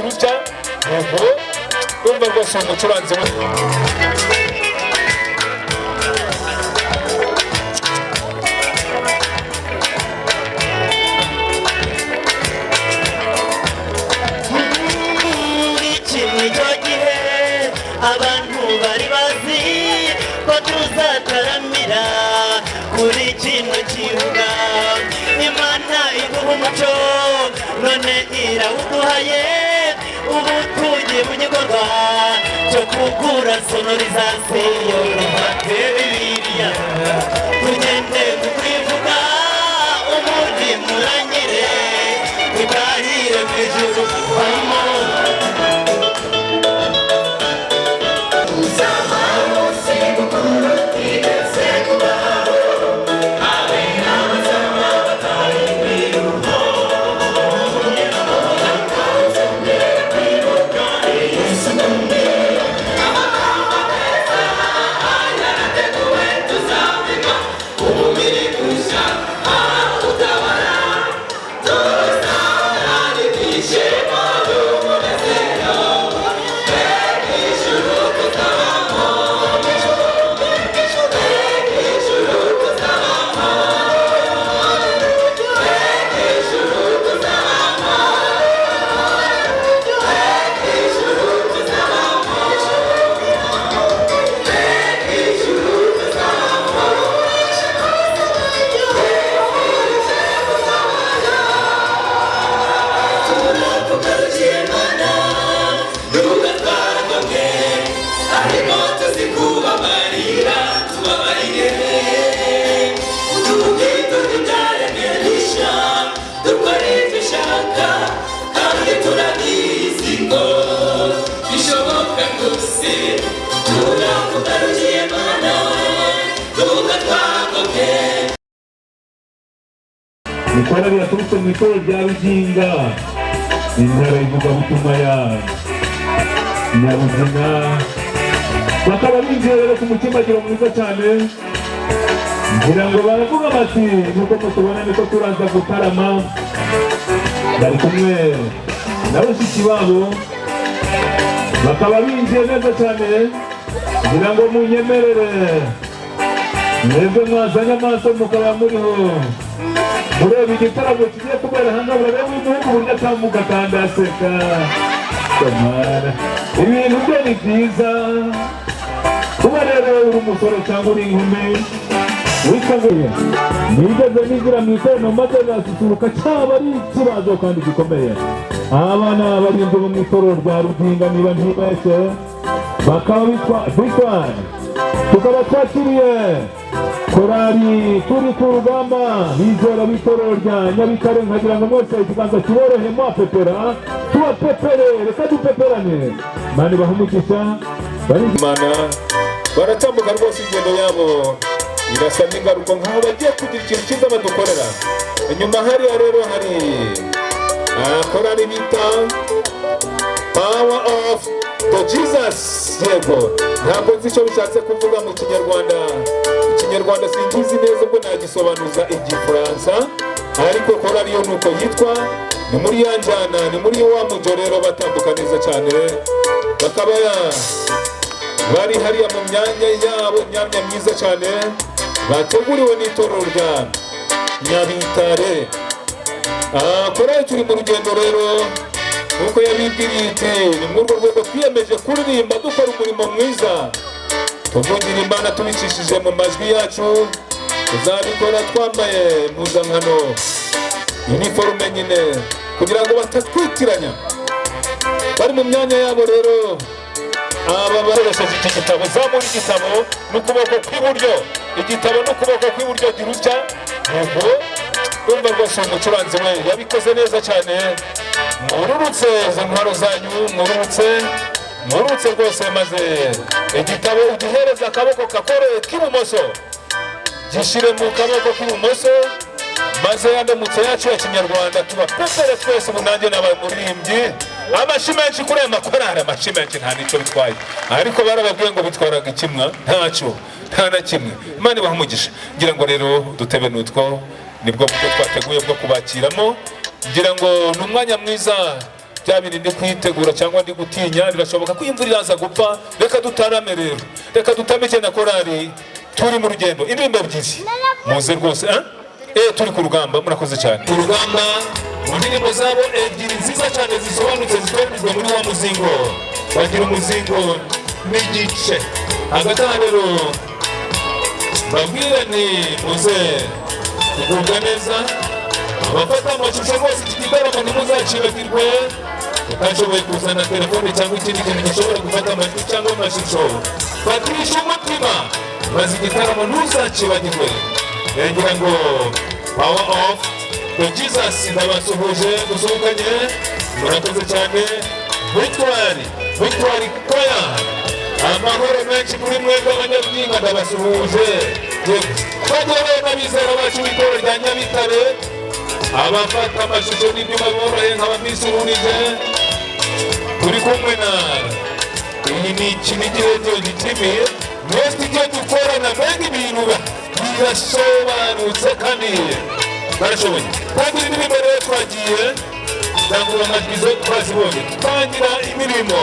Rusya yego urumva rwose umucuranzi we abantu bari bazi ko tuzataramira kuri kino kibuga Imana iguha umuco none irawuduhaye ubu tugiye mu gikorwa cyo kugura sonorizasiyo dufate Bibiliya tugende mu kwivuga umuri murangire twitahire mu ijuru Ikorari yaturutse mu itorero rya Ruginga intara y'ivugabutumwa ya Nyabuzima bakaba binjiye rero ku mukimbagiro mwiza cyane ngira ngo baravuga bati nuko mutubona niko turaza gutarama bari kumwe na bashiki babo bakaba binjiye neza cyane ngira ngo munyemerere mwebwe mwazanye amaso mukaba muriho ureba igitaramo kigiye kubera hano urebe w'igihugu uburyo atambuka kandi aseka kamara ibintu bye ni byiza kuba rero uri umusore cyangwa uri inkumi witwa ngo nigeze nigira mu ikoraniro maze nasusuruka cyaba ari ikibazo kandi gikomeye abana barindwi bo mu itorero rya Ruginga niba ntibeshye bakaba bitwa Victoire tukaba twakiriye korari turi ku rugamba bizera b'itorero rya Nyabikare nkagira ngo mwese ikiganza kiborohe mwapepera tubapepere reka dupeperane mani bahumugisha Imana baratambuka rwose ingendo yabo irasa n'ingaruko nk'aho bagiye kugira ikintu cyiza badukorera inyuma hariya rero hari korari bita Power of the Jesus yego ntabwo nzi icyo bishatse kuvuga mu kinyarwanda sinkizi neza ubwo nagisobanuza igifaransa ariko korari yo nuko yitwa ni muri ya njyana ni muri wa mujyo rero batambuka neza cyane bakaba bari hariya mu myanya yabo imyanya myiza cyane bateguriwe n'itorero rya Nyabitare korari turi mu rugendo rero nkuko yabibwiriye iti ni muri urwo rwego twiyemeje kuririmba dukora umurimo mwiza tuvugira Imana tubicishije mu majwi yacu tuzabikora twambaye impuzankano iniforume nyine kugira ngo batatwitiranya bari mu myanya yabo rero aba bakoresheje iki gitabo zamura igitabo n'ukuboko kw'iburyo igitabo n'ukuboko kw'iburyo girutya yego urumva rwose umucuranzi we yabikoze neza cyane mwururutse izo ntwaro zanyu mwururutse rwose maze igitabo ugihereza akaboko kakoroye k'ibumoso gishire mu kaboko k'ibumoso maze yandamutse yacu ya kinyarwanda tubapepere twese ubu nanjye n'abamuririmbyi amashi menshi kuri aya makorari amashi menshi nta nicyo bitwaye ariko barababwiye ngo bitwaraga ikimwa ntacyo nta na kimwe Imana ibaha umugisha ngira ngo rero dutebe nutwo nibwo buryo twateguye bwo kubakiramo ngira ngo ni umwanya mwiza bya bintu ndi kwitegura cyangwa ndi gutinya, birashoboka ko imvura iraza gupfa. Reka dutarame rero, reka dutamike na korali turi mu rugendo. Indirimbo ebyiri muze rwose, turi ku rugamba. Murakoze cyane. Urugamba mu ndirimbo zabo ebyiri nziza cyane zisobanutse zitondejwe muri wa muzingo. Bagira umuzingo n'igice hagati aha rero babwire ni muze kugubwa neza. Abafata amashusho rwose iki gitaramo ntimuzacibagirwe. Utashoboye kuzana telefone cyangwa ikindi kintu gishobora gufata amajwi cyangwa amashusho, fatisha umutima maze igitaramo ntuzacibagirwe. Ngira ngo power off to Jesus ndabasuhuje gusohokanye. Murakoze cyane. Victoire Koya, amahoro menshi kuri mwebwe abanyabwinga ndabasuhuje. Bagere n'abizera bacu b'Itorero rya Nyabitare, abafata amashusho n'ibyuma boroheye nk'abamisururije. Turi kumwe na iyi ni Kinigi Radio TV. Mwese icyo dukorana mbega ibintu birasobanutse kandi barashoboye. Tangira indirimbo rero twagiye, ndangura amajwi zo twazibonye. Tangira imirimo.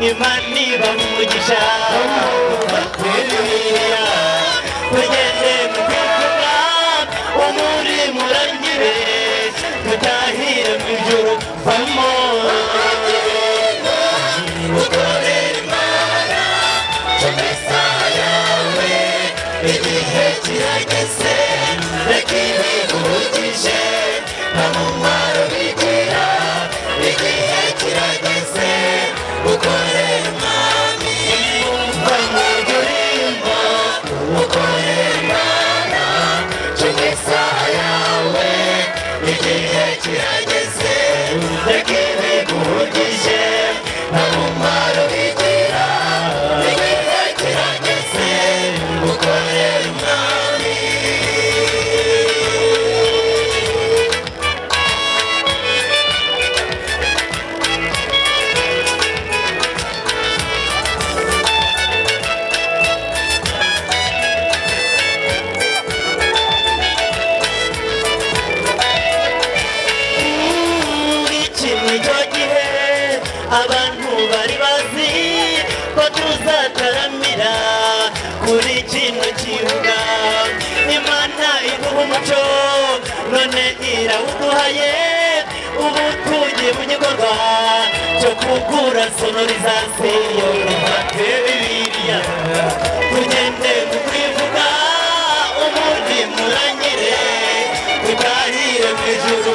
Imani bamugisha bakwiriya tugeze mu kwivuga umuri murangire tutahire mu ijuru vamo ukorera Imana cyomesa yawe igihe kirageze reka ibiguhugije nta mumaro bigira igihe kirageze ukorera Imana bamugurimbo ukorera Imana cyomesa yawe igihe kirageze reka ibiguhugije nta mumaro bigira igihe kirageze ukorera Imana. Abantu bari bazi ko tuzataramira kuri kino kibuga. Imana iduha umuco none irawuduhaye, ubu tugiye mu gikorwa cyo kugura sonorizasiyo. Dufate Bibiliya tugende mu kwivuga ijuru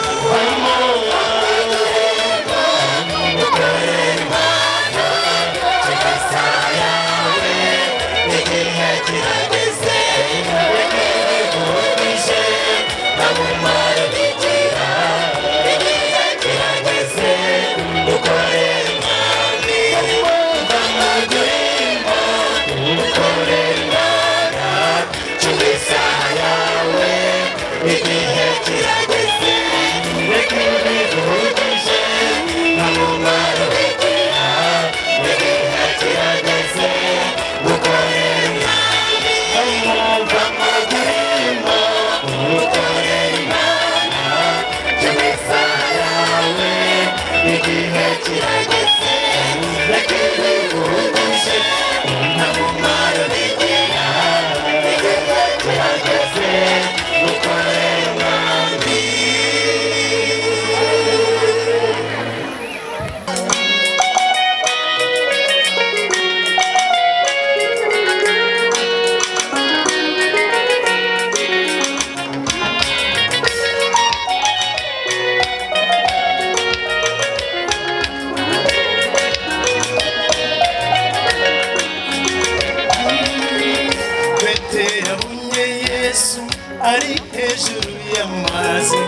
ari hejuru y'amazi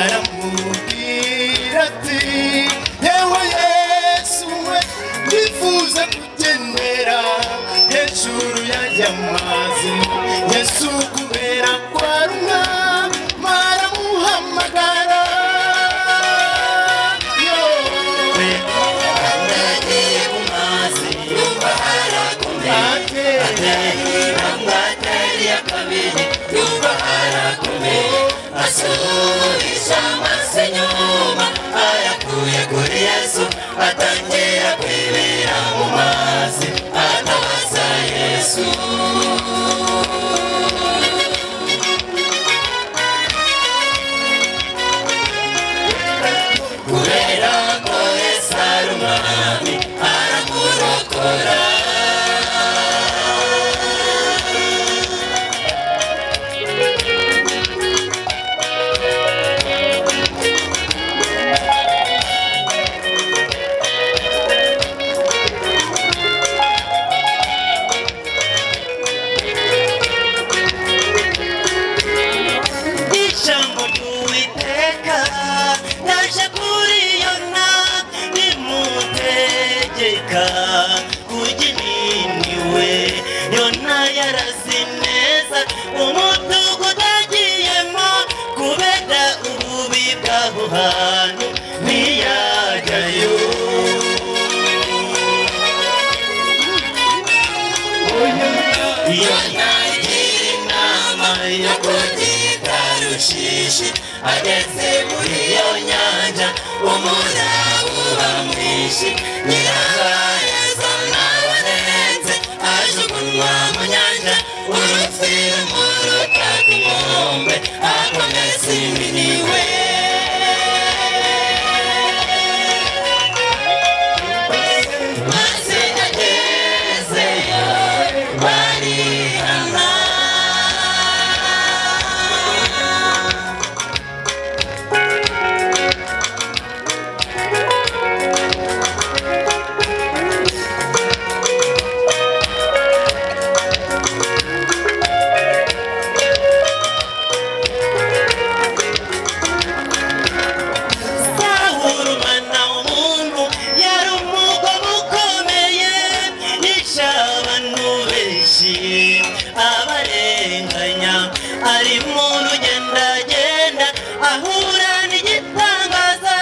aramubwira ati yewe Yesu we ndifuza kugendera hejuru y'aya mazi. Yesu kubera kwarumwa maramuhamagara agiye mu mazi yumva harakomeye ateri ya kabiri yumva harakomeye asubiza amaso inyuma ayakuye kuri Yesu atangira kwibira mu mazi atabaza Yesu. Kubera ko Yesu ari umwami aramurokora. Kujininiwe Yona yarasineza umudugudu agiyemo kubera ububi bw'aho hantu ntiyajyayo. Yona igira inama yo kugita Rushishi ageze muri iyo nyanja umuraba uba mwinshi nyirabayeza nabonetse ajugunywa mu nyanja urupfira mu rutaka inkombe akomeza iminiwe. Maze agezeyo barihana abarenganya ari mu rugendagenda ahura n'igitangaza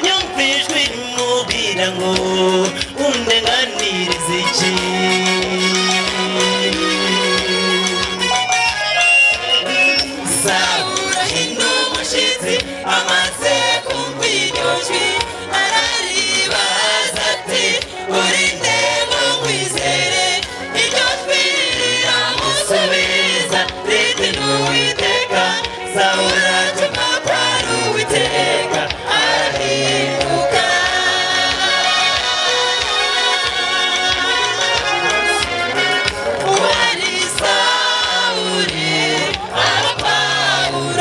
yumva ijwi rimubwira ngo undenganirize iki. Sawuli ahinda umushyitsi amaze kumva iryo jwi araribaza ati urinde ngo nkwizere. Iryo jwi riramusubiza riti ni Uwiteka. Sawuli atuma kwa Uwiteka arahinduka. Uwari Sawuli aba Pawulo.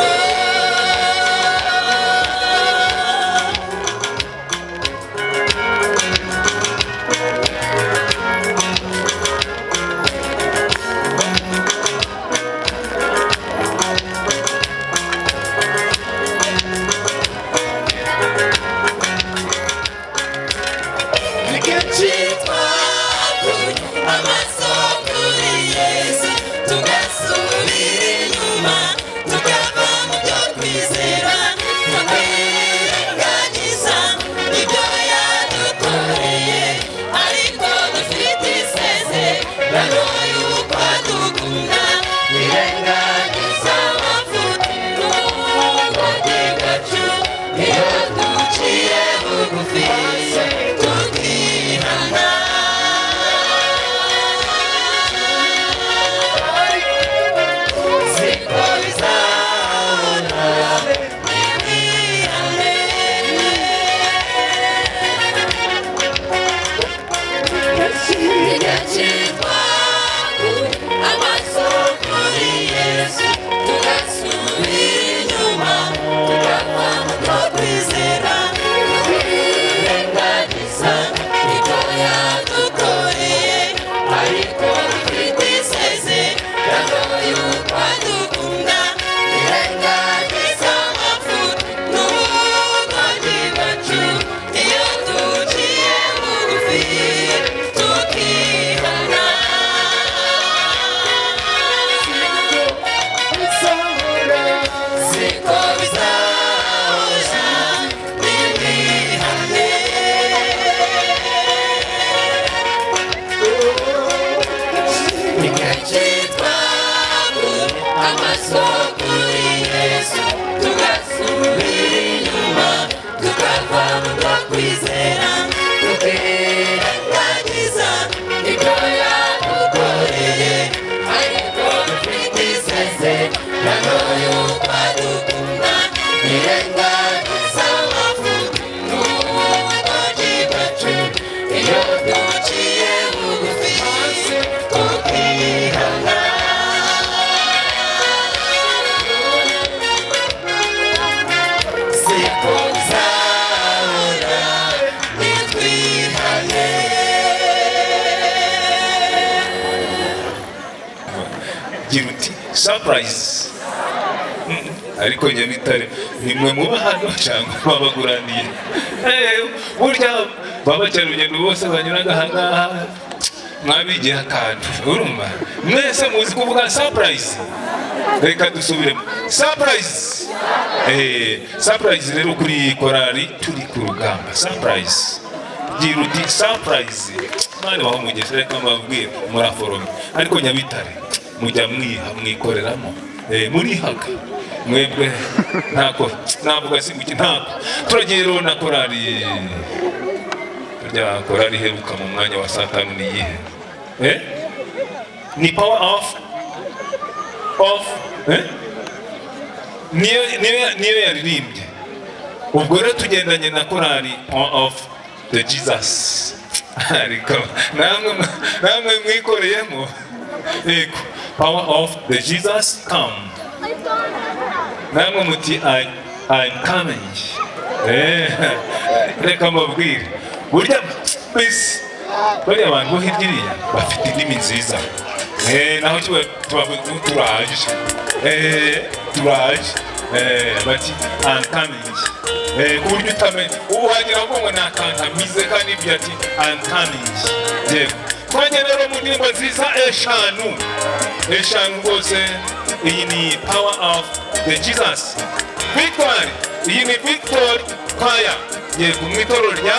yanoyo padukuna nirengagiza amafuti n'ubudozi bwacu iyo duciye bugufi tukihana siko nzahora nitwihane. gira uti surprise. Ariko Nyamitare nimwe muba hano cyangwa babaguraniye? Burya babakerarugendo bose banyuraga ahangaha mwabigiye akantu urumva mwese muzi kuvuga surprise. Reka dusubiremo surprise. Surprise rero kuri korali turi ku rugamba surprise. Gira uti surprise. Mwana waho mugeze reka mbabwire muraforome. Ariko Nyamitare mujya mwiha mwikoreramo murihaga mwebwe ntako navuga singuki ntako. Turagiye rero na korali burya korali heruka mu mwanya wa saa tanu niyihe? Ni power off niyo yaririmbye. Ubwo rero tugendanye na korali power of the Jesus. Ariko namwe mwikoreyemo ego power of the Jesus come. Namwe muti I'm coming. Reka mbabwire burya bisi bariya abantu bo hirya iriya bafite indimi nziza. Naho turaje bati I'm coming. Ku buryo utamenya ubu wagira ngo ni akantamize kandi ibyo ati I'm coming. Yego twajya rero mu ndirimbo nziza eshanu rwose. Iyi ni power of the Jesus victory. Iyi ni victory choir. Yego mu itorero rya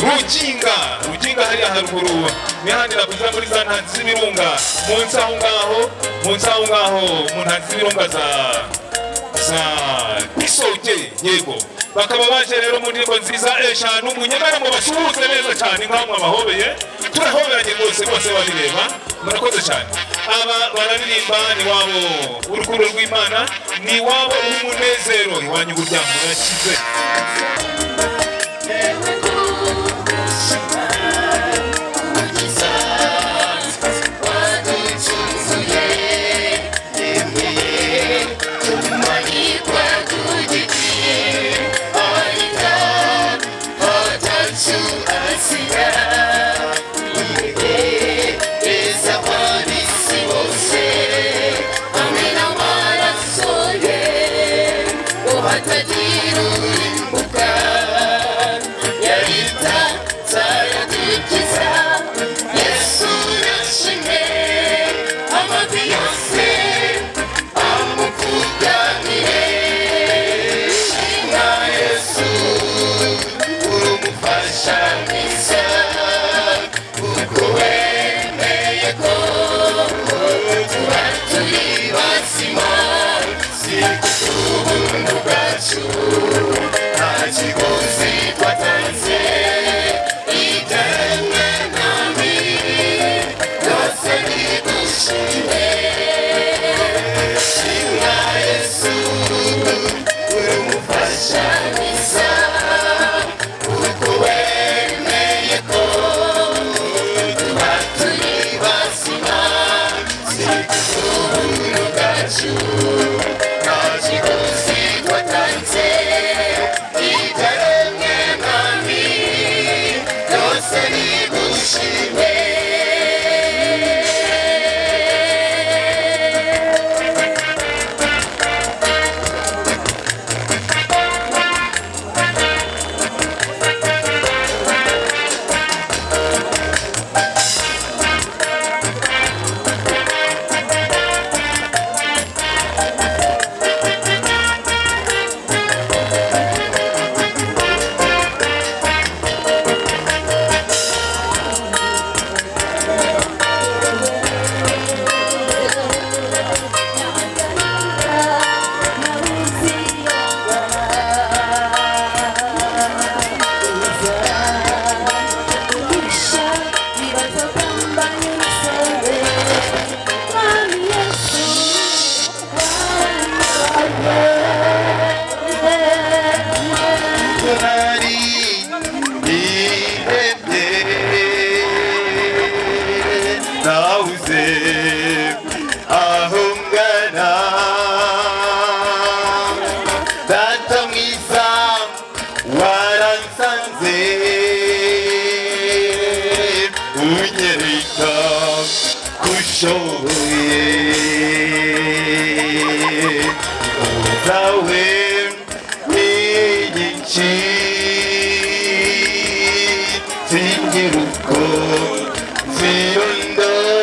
Rukinga hariya haruguru mihandi nakuza muri za ntanzi z'ibirunga munsi aho ngaho mu ntanzi z'ibirunga za Bisoke. Yego bakaba baje rero mu ndirimbo nziza eshanu munyemera ngo basuhuze neza cyane nk'amwe abahobeye. Turahoberanye rwose babireba murakoze cyane. Aba bararirimba ni wabo urukundo rw'Imana, ni wabo umunezero iwanyu burya murakize. Siku tu mundu gachu, haji gozi. nari ihebye nabuze aho ngana data mwiza waransanze unyereka kushoboye zawe nyinshi singira uko zirondora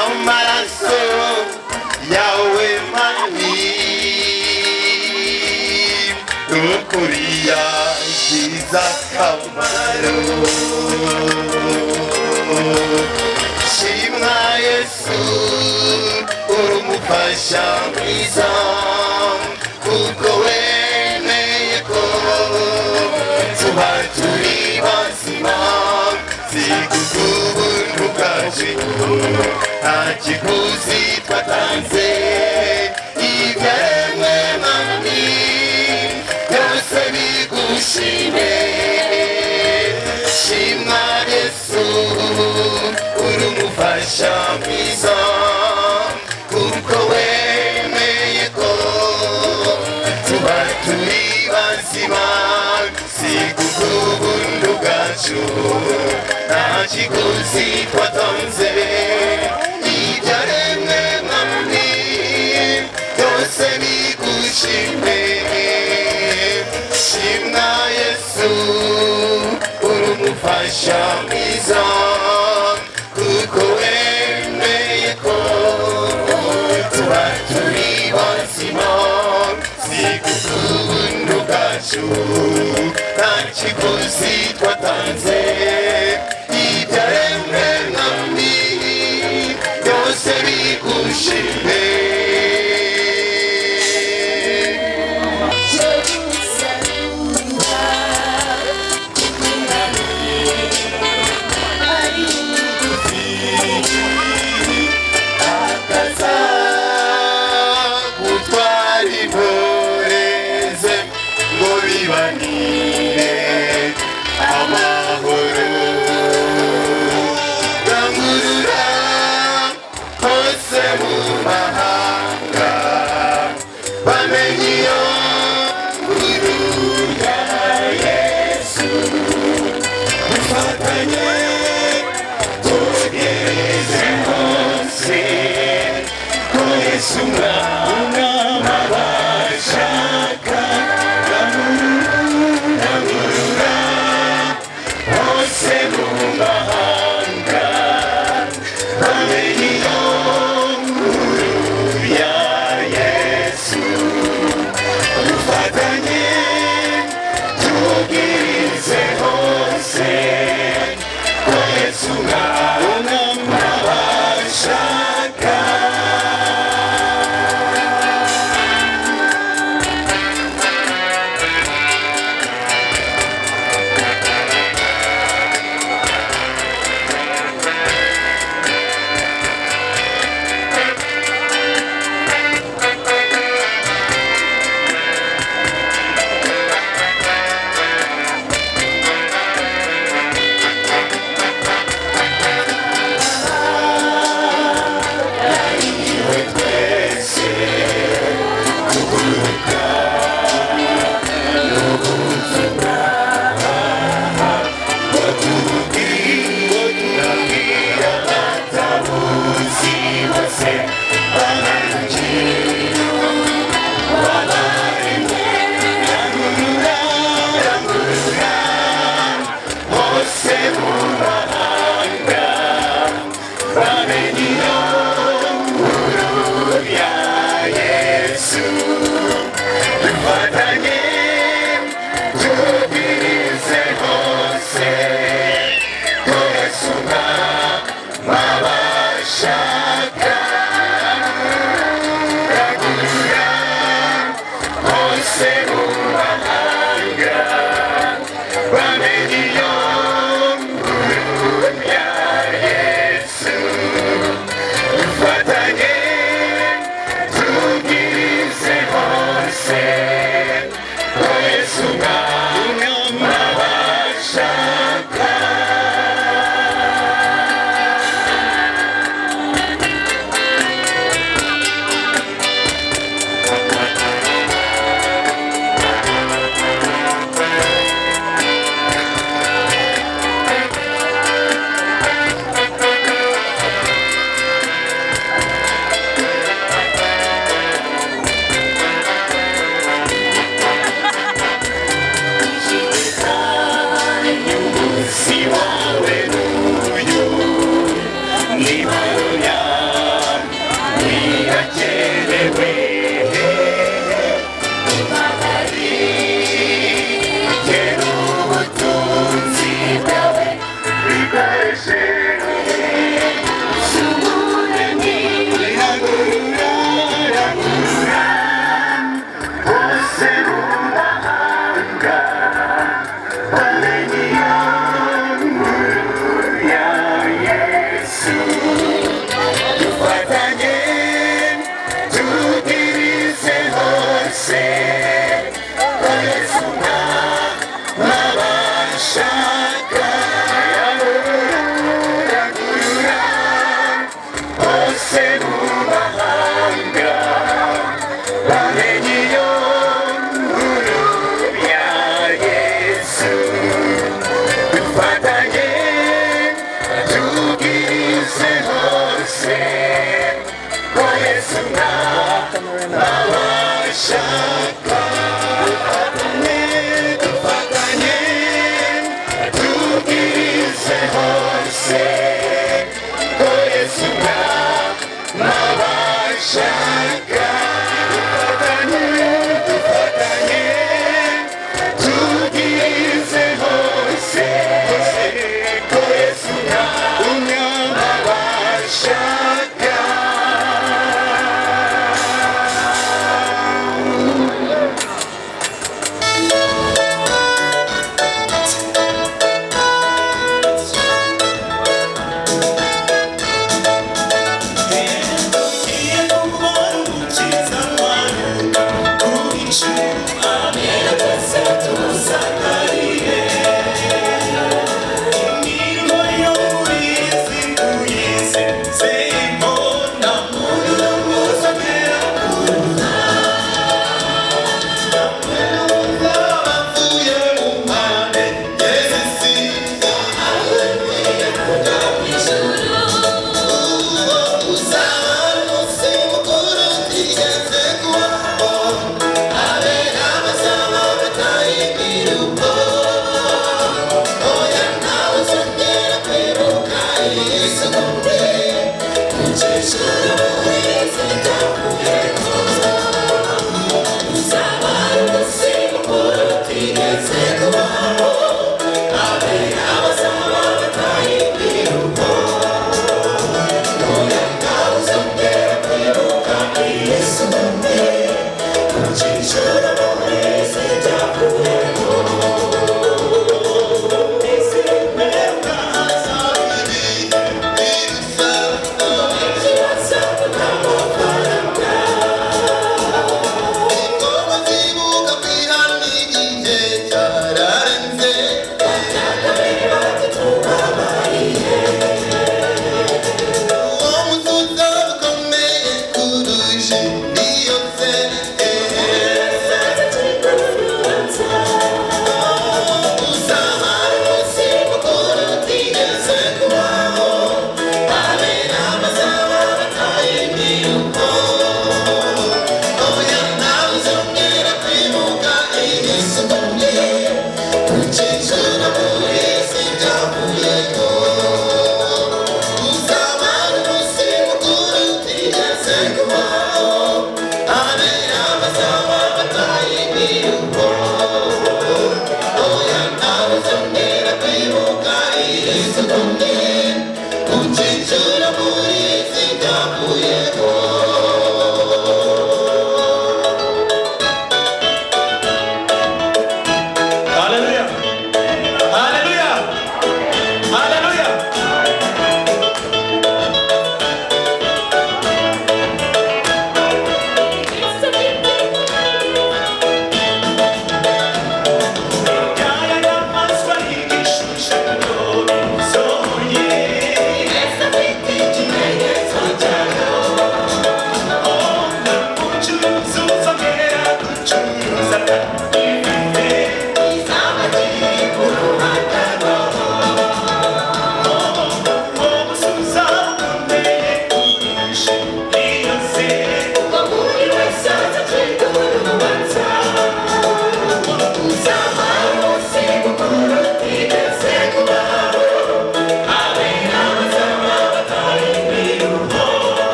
amaraso yawe mani ukuri yagize akamaro shimwa Yesu uri umufasha mwiza kuko wemeye ko tuba turi bazima zigugubuntu bwacu nta kiguzi twatanze ibyaremwe mami byose bigushime shimwa Yesu uri umufasha mwiza kuko wemeye ko tuba turi bazima zigugubuntu bwacu nta kiguzi twatanze ibyaremwe mwami byose bigushime shimwa Yesu uri umufasha mwiza kuko wemeye ko tuba turi bazima zigugubuntu bwacu nta kiguzi twatanze ibyaremwe mwami byose bigushime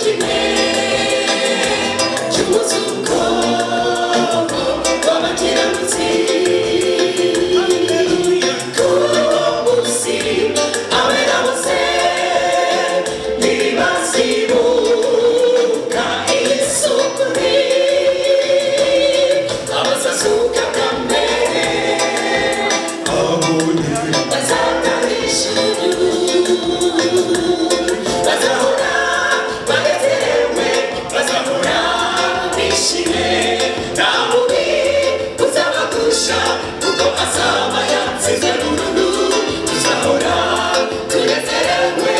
kimwe cy'umuzuko w'abakiranutsi. Kuri uwo munsi abera bose ntibazibuka isuku mbi, abazazuka bwa mbere bazatarisha bazahora banezerewe, bazahora bishimye, nta mubi uzabagusha kuko azaba yatsinze burundu. Tuzahora tunezerewe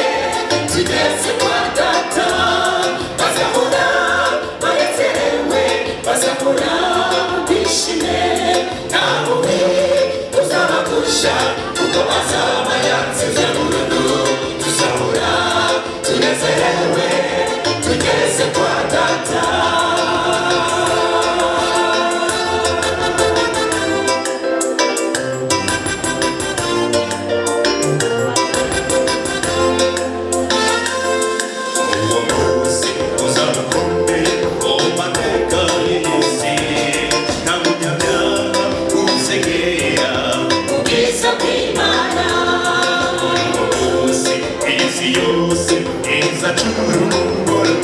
tugeze kwa data, bazahora banezerewe, bazahora bishimye, nta mubi uzabagusha kuko azaba yatsinze burundu. Tuzahora tunezerewe tugeze kwa data. uwo munsi uzabakomeye mu mateka y'isi, nta munyabyaha uzegera Ubwiza bw'Imana uwo munsi isi yose izacurungura,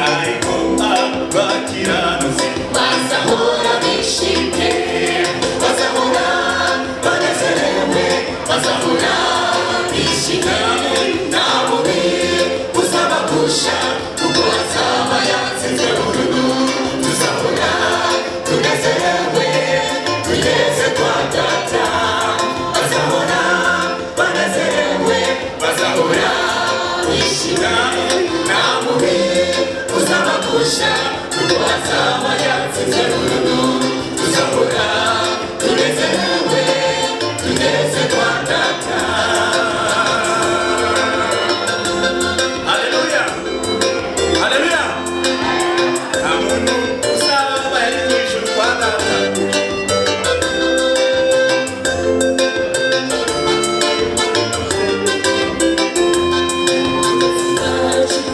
ariko abakiranutsi bazahora bishimye, bazahora banezerewe, bazahora bishimye, nta mubi uzabagusha kuko azaba yatsinze burundu. Tuzahora tunezerewe tugeze kwa data, bazahora banezerewe, bazahora bishimye, nta mubi uzabagusha kuko azaba yatsinze burundu. Tuzahora tunezerewe tugeze kwa data. haleluya haleluya, nta muntu uzaba yari mu ijuru kwa data.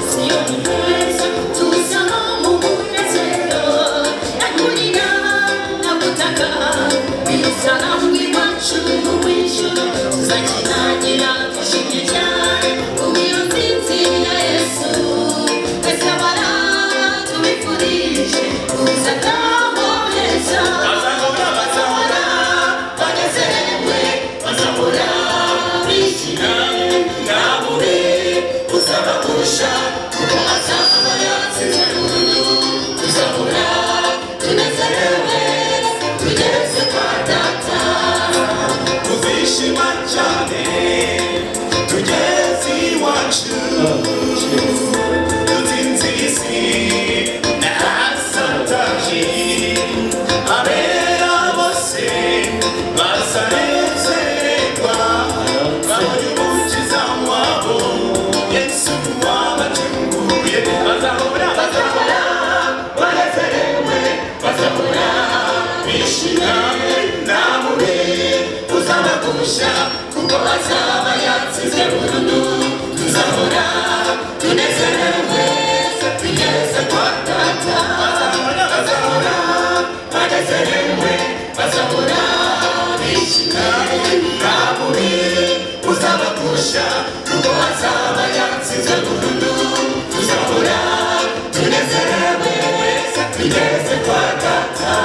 Siyoni heza tuzamo mu munezero, na kurira na gutaka bizana mw'iwacu w'ijuru. Tuzakinagira twishimye cyane kubw'iyo ntsinzi ya Yesu. Twese abara tubifurije kuza kwabo heza. Bazahora banezerewe, bazahora bishimye, nta mubi uzabagusha kuko azaba yatsinze burundu. Tuzahora tunezerewe tugeze kwa data. Tuzishima cyane tugeze iwacu, dutsinze isi na satani, abera bose bazanezerwa babonye umukiza wabo Yesu wabacunguye. Bazahora banezerewe, bazahora bishimye, nta mubi uzabagusha kuko azaba yatsinze burundu. Tuzahora tunezerewe tugeze kwa data, bazahora banezerewe, bazahora bishimye, nta mubi uzabagusha kuko azaba yatsinze burundu. Tuzahora tunezerewe tugeze kwa data.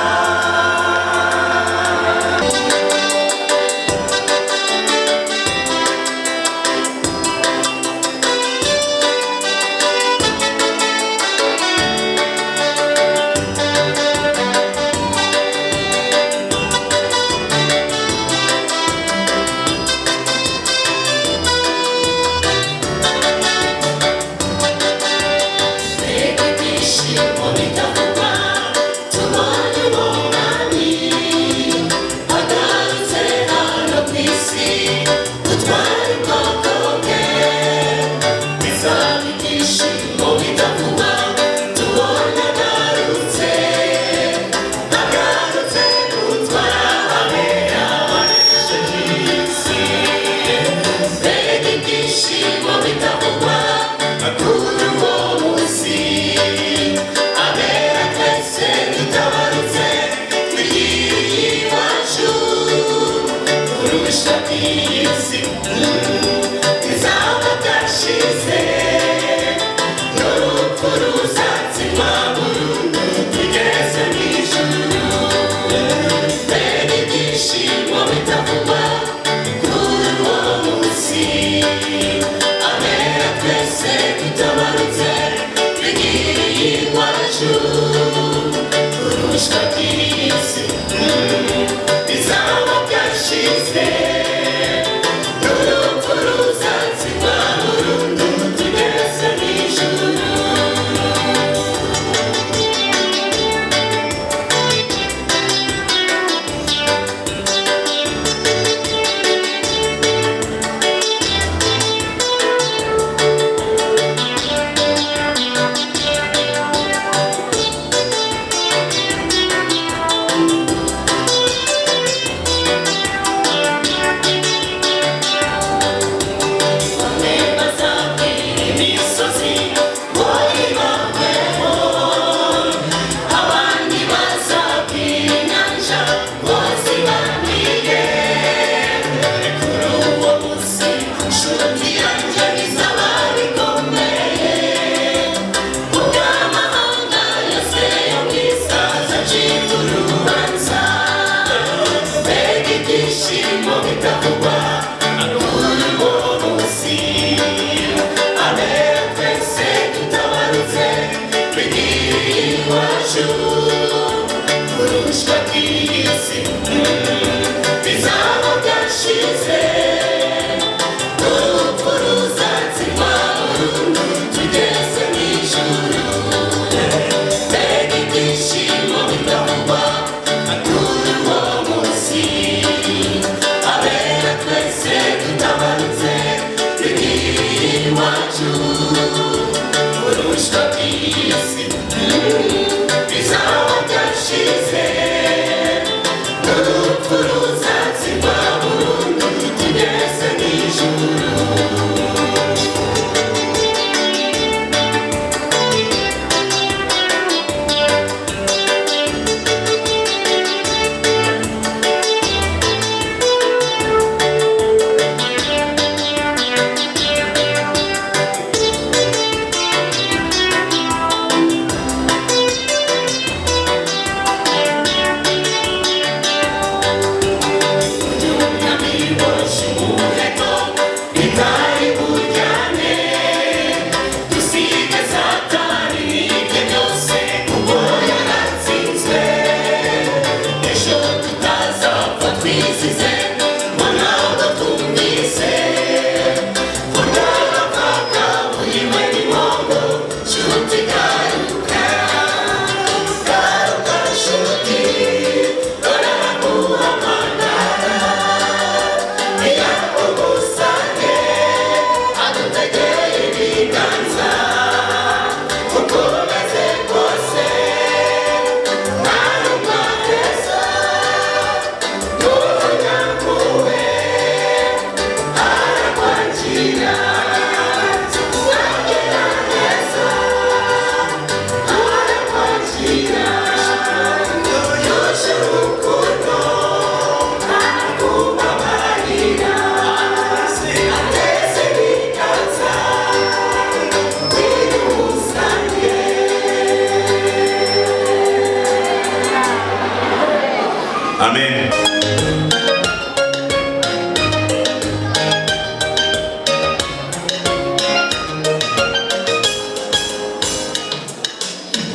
Amen.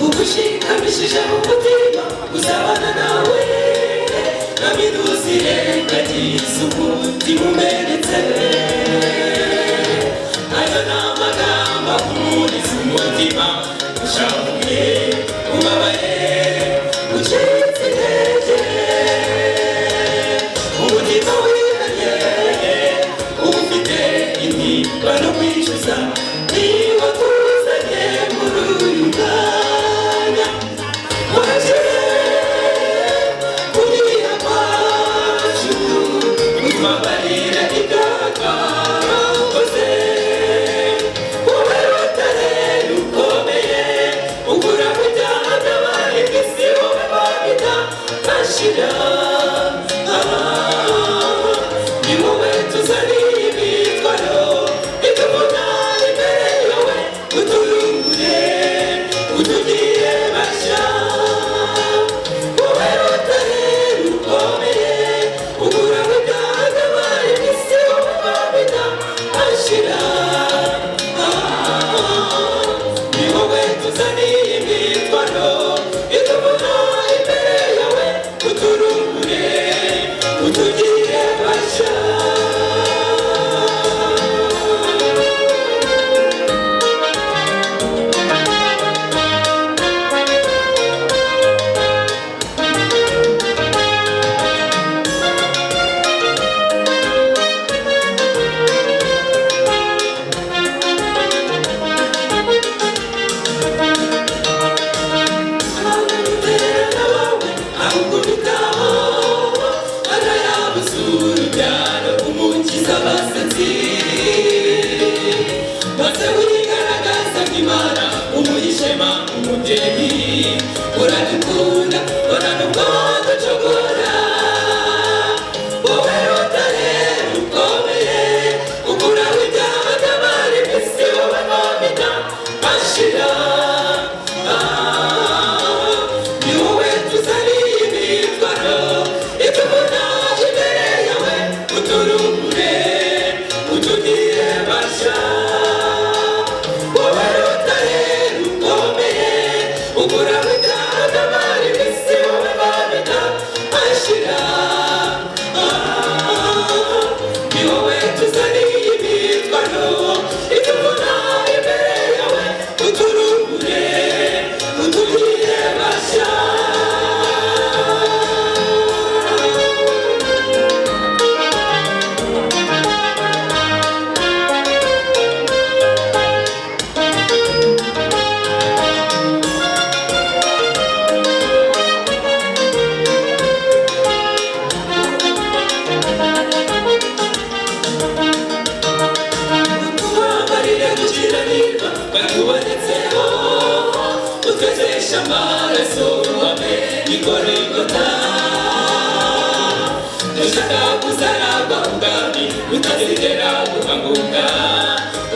Ubushikamishije umutima uzabana nawe nami ntuzirengagize umutima umenetse ayo ni amagambo ahumuriza umutima ushavuye ubabaye ucitse intege umutima wihanye uba ufite intimba no kwishyuza niba tuzanye muri uyu mwanya waje kuriya kwacu utwabarira ibyaha tuzaniye imitwaro itubona imbere yawe uturugure utugire bashya uradukunda uranubwo ducogora wowe rutare rukomeye ukuraho ibyaha by'abari b'isi wowe mwamina ashira ni wowe tuzaniye imitwaro itubona imbere yawe uturugure utugire bashya wowe rutare rukomeye ukuraho ibyaha by'abari b'isi wowe mwamina ashira ni wowe tuzaniye imitwaro itubona imbere yawe uturugure utugire bashya tubabarire gukiranirwa batubonetseho utwezesha amaraso ruhame igorigota dushaka kuzaragwa ubwami utazigera guhanguka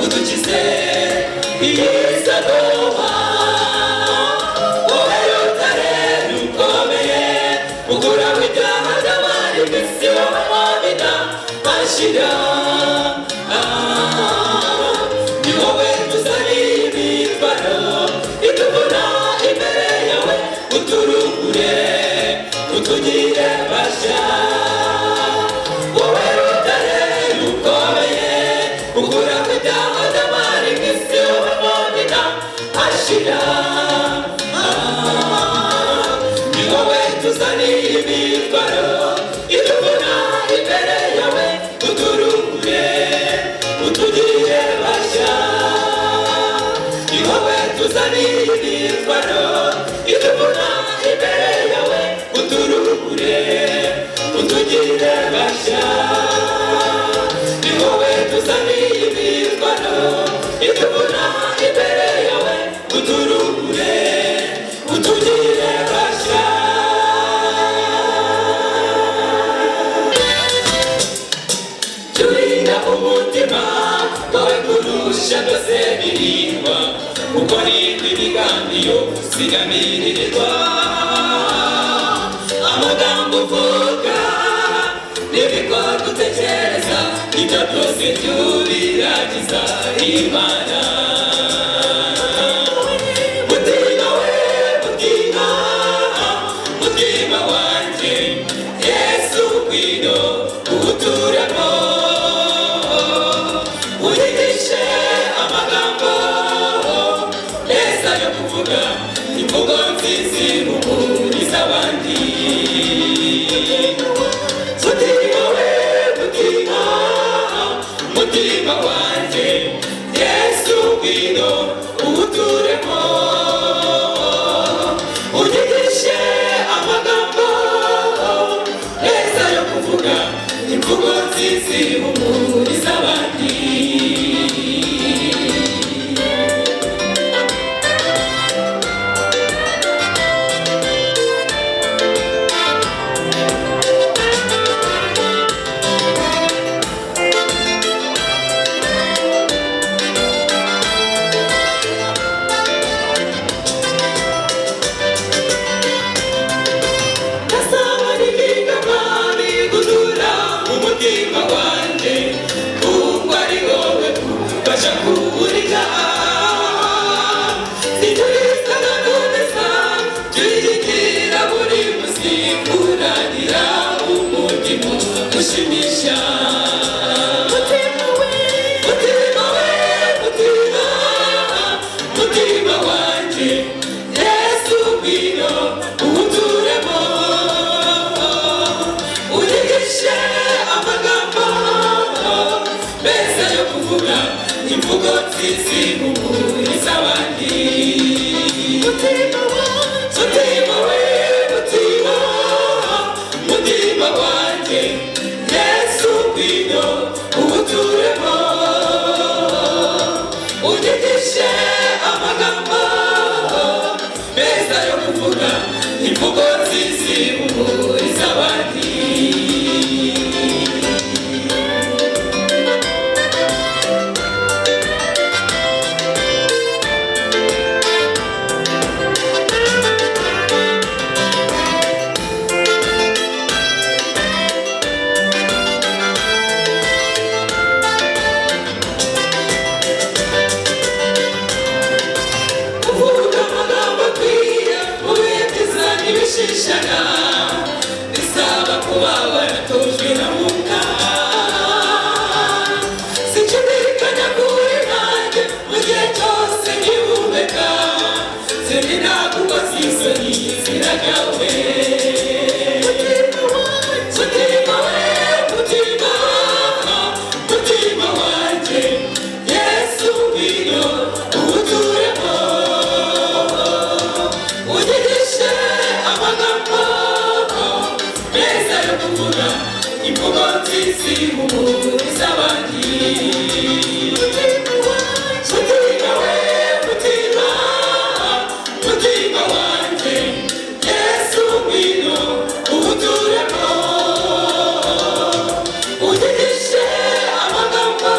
udukize iyi sadoha wowe rutare rukomeye ukuraho ibyaha by'abari b'isi wowe mwamina ashira ni wowe tuzaniye imitwaro itubona imbere yawe uturugure utugire bashya wowe rutare rukomeye ukuraho ibyaha by'abari b'isi wowe mwamina ashira ni wowe tuzaniye imitwaro itubona imbere yawe uturugure utugire bashya ni wowe tuzaniye imitwaro itubona imbere yawe uturugure utugire bashya ni wowe tuzaniye imitwaro itubona imbere yawe uturugure utugire bashya turinda umutima wawe kurusha byose birindwa kuko nitwa imigambi yo zigamirirwa amagambo uvuga n'ibikorwa utekereza ibyo byose byubiragiza imana mutima we mutima mutima wanjye yesu ngwino uwuturemo unyigishe amagambo meza yo kuvuga imvugo nziza ihumuriza abandi mutima we mutima mutima wanjye yesu ngwino uwuturemo unyigishe amagambo meza yo kuvuga imvugo nziza ihumuriza abandi imvugo nziza ihumuriza abandi. Mutima we, mutima wanjye, Yesu ngwino uwuturemo, unyigishe amagambo meza yo kuvuga, imvugo nziza ihumuriza abandi. Shishana bisaba kuba waratojwe na Mwuka, sinshidikanya kuri nanjye mu gihe cyose ngihumeka, sininakuko zisoni ziragawe. Mutima wanjye, Yesu ngwino uwuturemo, unyigishe amagambo meza yo kuvuga, imvugo nziza ihumuriza abandi. Mutima wanjye, Yesu ngwino uwuturemo, unyigishe amagambo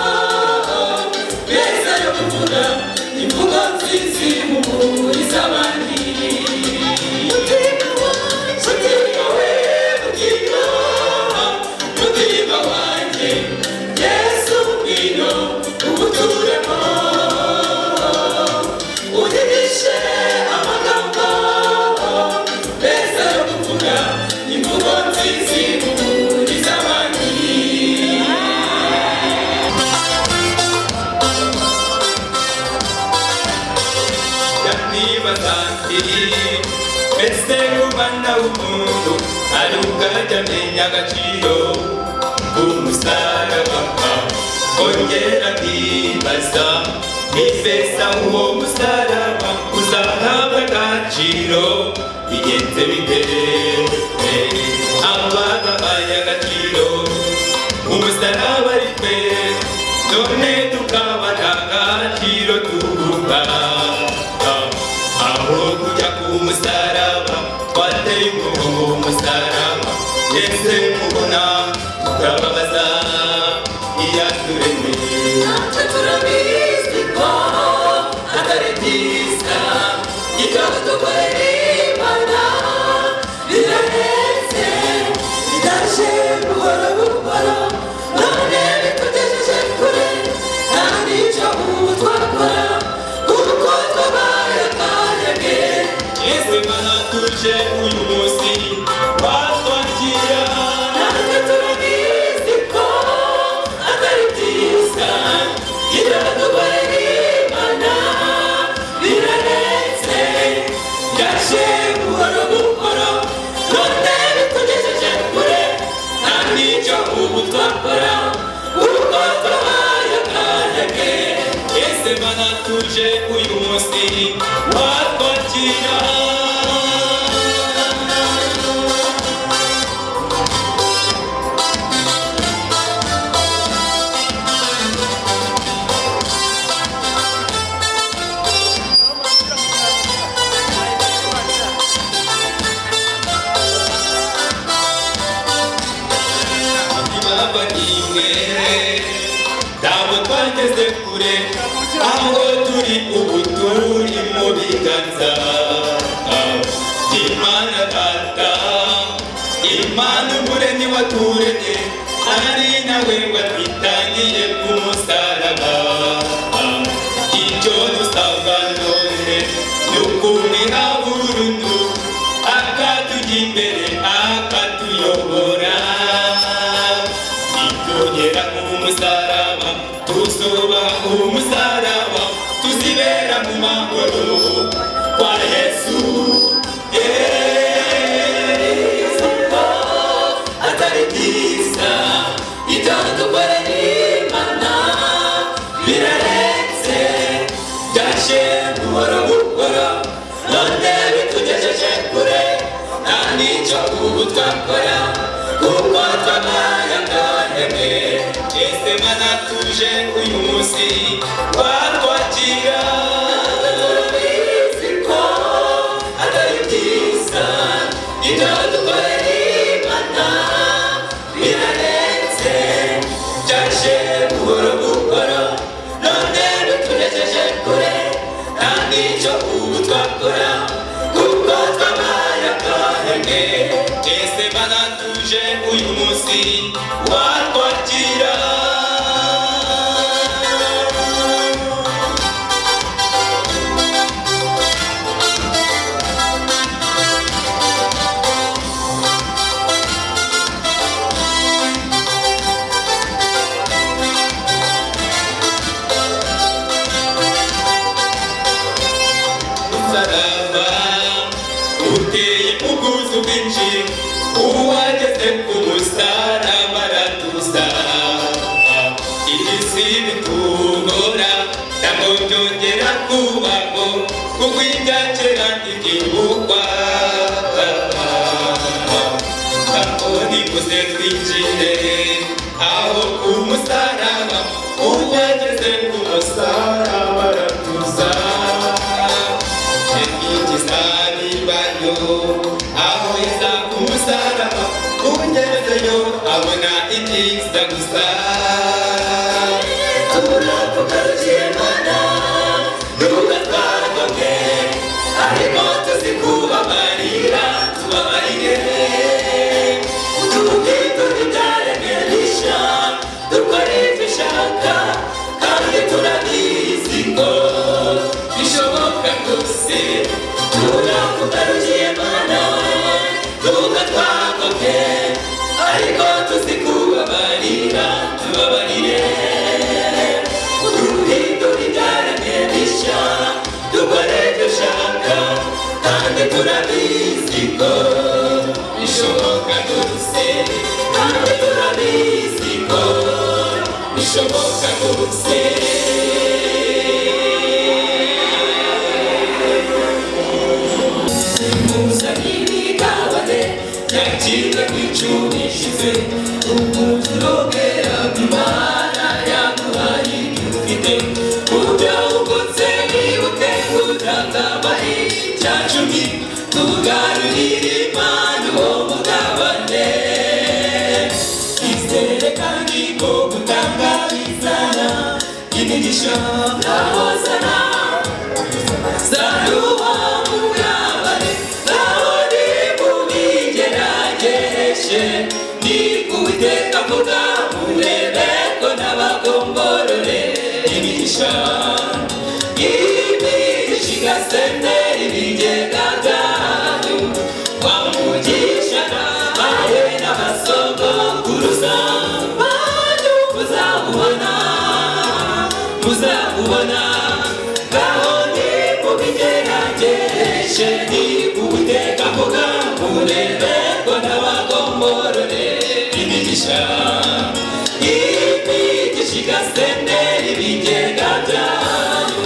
meza yo kuvuga, imvugo nziza ihumuriza abandi. Mutima wanjye, Yesu ngwino uwuturemo, unyigishe amagambo meza yo kuvuga, imvugo nziza ihumuriza abandi. Yandibaza nti mbese umwana w'umuntu ari ubwajya amenya agaciro k'umusaraba, ongera ndibaza nifesa uwo musaraba uzahabwa agaciro bigenze bite, abagahaye agaciro umusaraba ari twe, none tukaba nta gaciro tuwuha, aho kujya ku musaraba twateye umugongo w'umusaraba, yese mubona tukababaza iyaturemeye. Natwe turabizi ko atari byiza ibyo dukorera Imana, birahenze bidaje buhoro buhoro, none bitugejeje kure, nta n'icyo ubu twakora kuko twabaye akarege. Yesu Mana tuje uyu munsi watwakira, natwe turabizi ko atari byiza ibyo dukorera Imana, birarenze byaje buhoro buhoro, none bitugejeje kure, nta n'icyo ubu twakora kuko twabaye akarege. Yesu Mana tuje uyu munsi watwakira. Ntabwo twageze kure, aho turi ubu turi mu biganza by'Imana Data, Imana Umuremyi waturemye, ari nawe watwitangiye ku musaraba. Icyo dusabwa none ni ukumwiha burundu, akatujya imbere akatuyobora, nitugera ku musaraba tuzubaha umusaraba, tuzibera mu mahoro kwa Yesu. Atari byiza ibyo dukorera Imana, birare ibyo dukorera Imana birarenze byaje buhoro buhoro none bitugejeje kure nta n'icyo ubu twakora kuko twabaye akahenge ese Mana tuje uyu munsi watwakira uwageze ku musaraba aradusaba isi bitugora ntabwo byongera kubaho kuko ibya kera ntibyibukwa ntabwo nibuze twinjire aho ku musaraba uwageze ku musaraba aradusaba aho iza ku musaraba ugezeyo abona ibyiza gusa turakugarukiye Mana nubwo twagombye ariko tuzi kubabarira tubabarire tubwiture ibyaremwe bishya dukore ibyo ushaka kandi turabizi ko bishoboka rwose turakugarukiye Mana nubwo twagombye ariko tuzi kubabarira tubabarire duhindure ibyaremwe bishya dukore ibyo ushaka kandi turabizi ko bishoboka rwose kandi turabizi ko bishoboka rwose yakirwe kw'icumi ishize umujurogera Imana yaguhaye ibyo ufite kubyo ugutse nibuke gutanga icya cumi tugarurire Imana uwo mugabane izere kandi ko gutanga bizana imigisha naho zana zaruha mugabane ni kuwiteka vuga murebe ko n'abagomborore imigisha imigisha igasendera ibigega byanyu wamugisha nawe n'abasogokuruza banyu muzawubona muzawubona ngaho ni mubigerageje ni kuwiteka vuga murebe ko n'abagomborore imigisha imigisha igasendera ibigega byanyu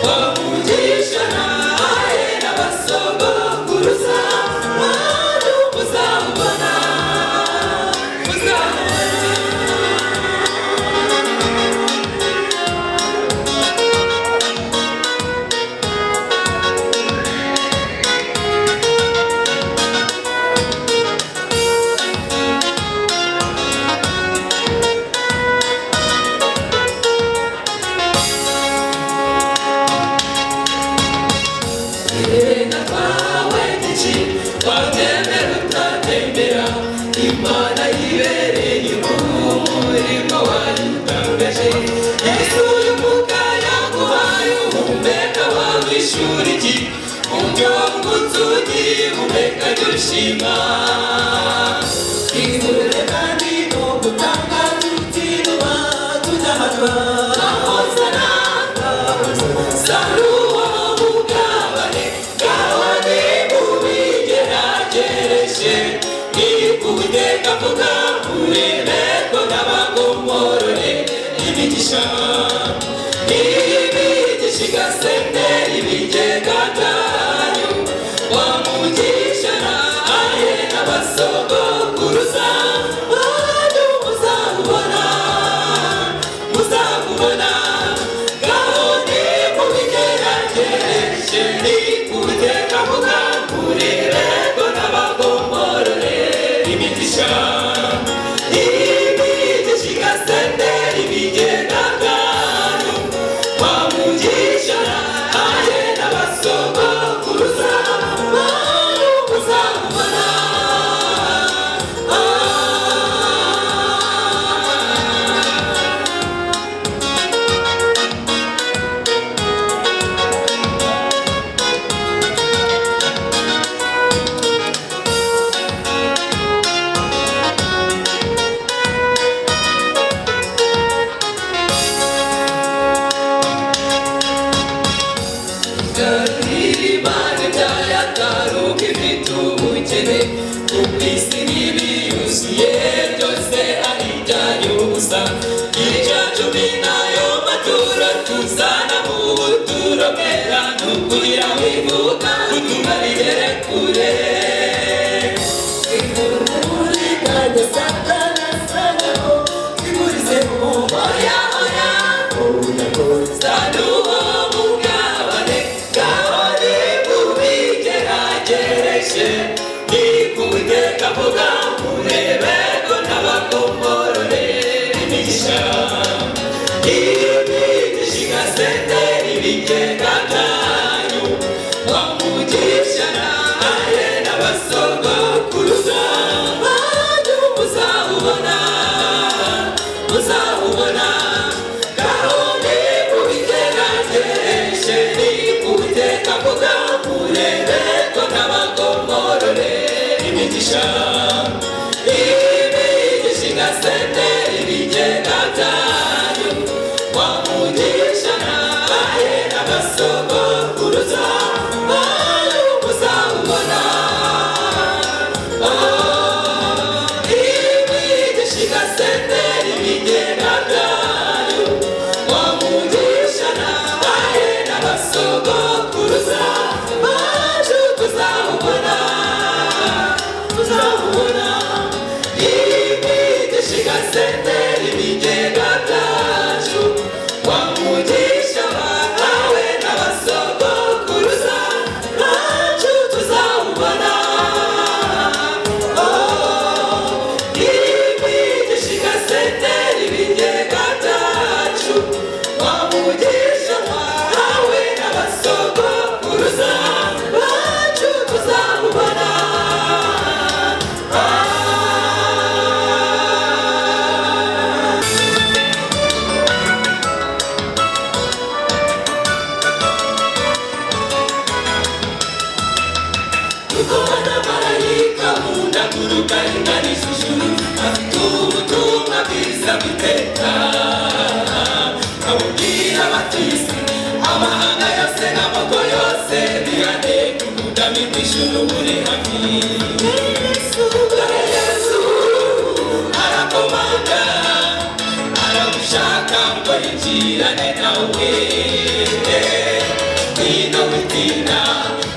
wamugisha nawe n'abasogokuruza banyu muzawubona Imana yibereye umurimo wayitangaje Yesu y'umuka yaguhaye uhumeka wawishura iki ubyo ngutsugi humeka dushima izure kandi no gutanga tutinuba tudahatwa ahozana saruwa mugabane gawane mubigeragereje uwiteka vuga murebe ko n'abagomborore imigisha imigisha igasendera ibigega byanyu wamugisha nawe n'abasogokuruza banyu muzawubona muzawubona ngaho ni mubigerageje ni uwiteka vuga murebe ko n'abagomborore kugira ngo ivuka ubutumwa rigere kure. Twimurikanye Satana sanaho twimurize mu oya oya sanuho mugabane gahore mubigeragereshe nikuteka vuga murebe ko n'abakomorore imigisha imigisha igasendera ibigega byanyu bamugisha naye n'abasogokuruza banyu muzawubona muzawubona gahore mubigeragereshe nikuteka vuga murebe ko n'abakomorore imigisha imigisha igasendera ibigega byanyu wamugisha naye n'abasogokuruza banyu muzawubona imigisha igasendera ibigega byanyu wamugisha naye n'abasogokuruza banyu tuzawubona tuzawubona imigisha igasendera ibigega byacu wamugisha nawe n'abasogokuruza bacu tuzawubona imigisha igasendera ibigega byacu wamugisha nawe n'abasogokuruza bacu tuzawubona. Tukabona marayika mundaguruka inganisha ijuru afite ubutumwa bwiza bw'iteka abubwira abatisi amahanga yose n'amoko yose bihane ubudami bw'ijuru buri hafi. Dore Yesu arakomanga aragushaka ngo yinjirane nawe ngwino witinda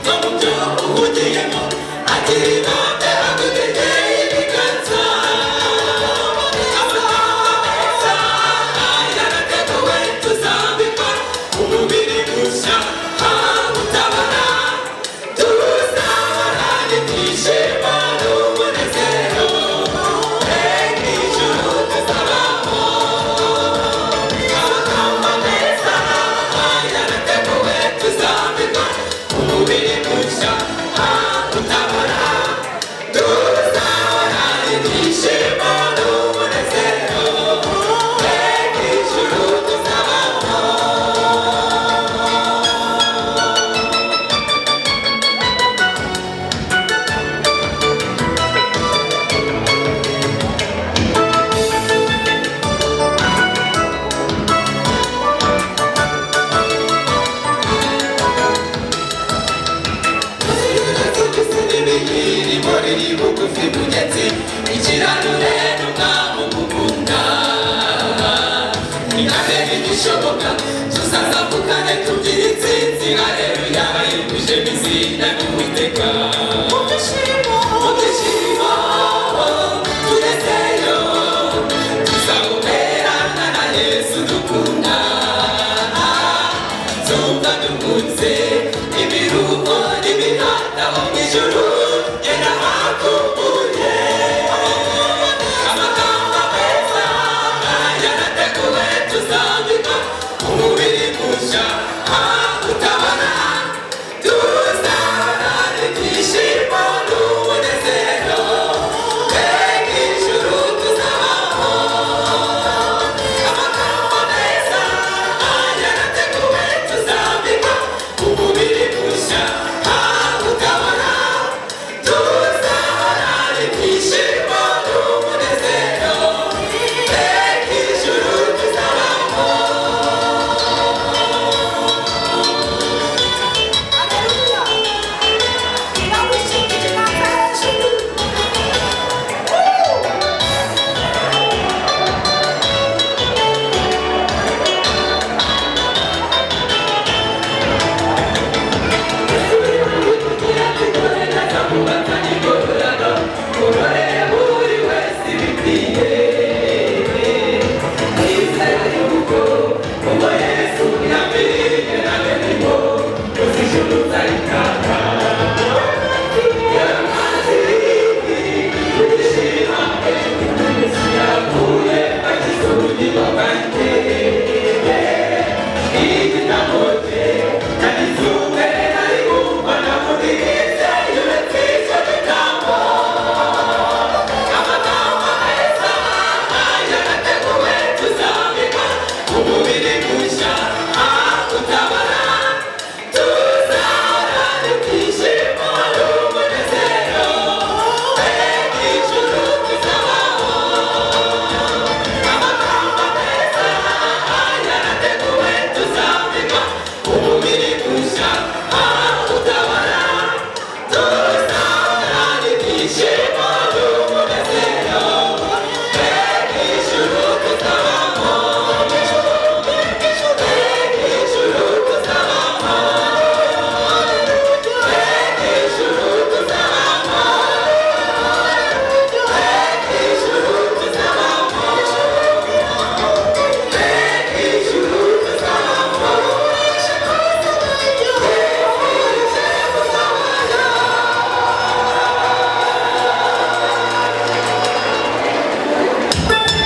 no mu byo uhugiyemo agira inama agutegeye ibiganza amagambo meza yarateguwe tuzambikwa umubiri mushya utabara tuzahora n'ibyishimo n'umunezero n'ijuru tuzabaho amagambo meza yarateguwe tuzambikwa umubiri mushya utabara tuzahora n'ibyishimo n'umunezero n'ijuru tuzabaho. Ibiyirimo riri bugufi bugenzi ikiranure n'umwami ugukunda inahe igishoboka tuzazamukane tugira intsinzi haleluya yujuje izina ry'Uwiteka mu byishimo tugezeyo tuzagumerana na Yesu dukunda zumva dukunze ibiruko n'imihanda ho mu ijuru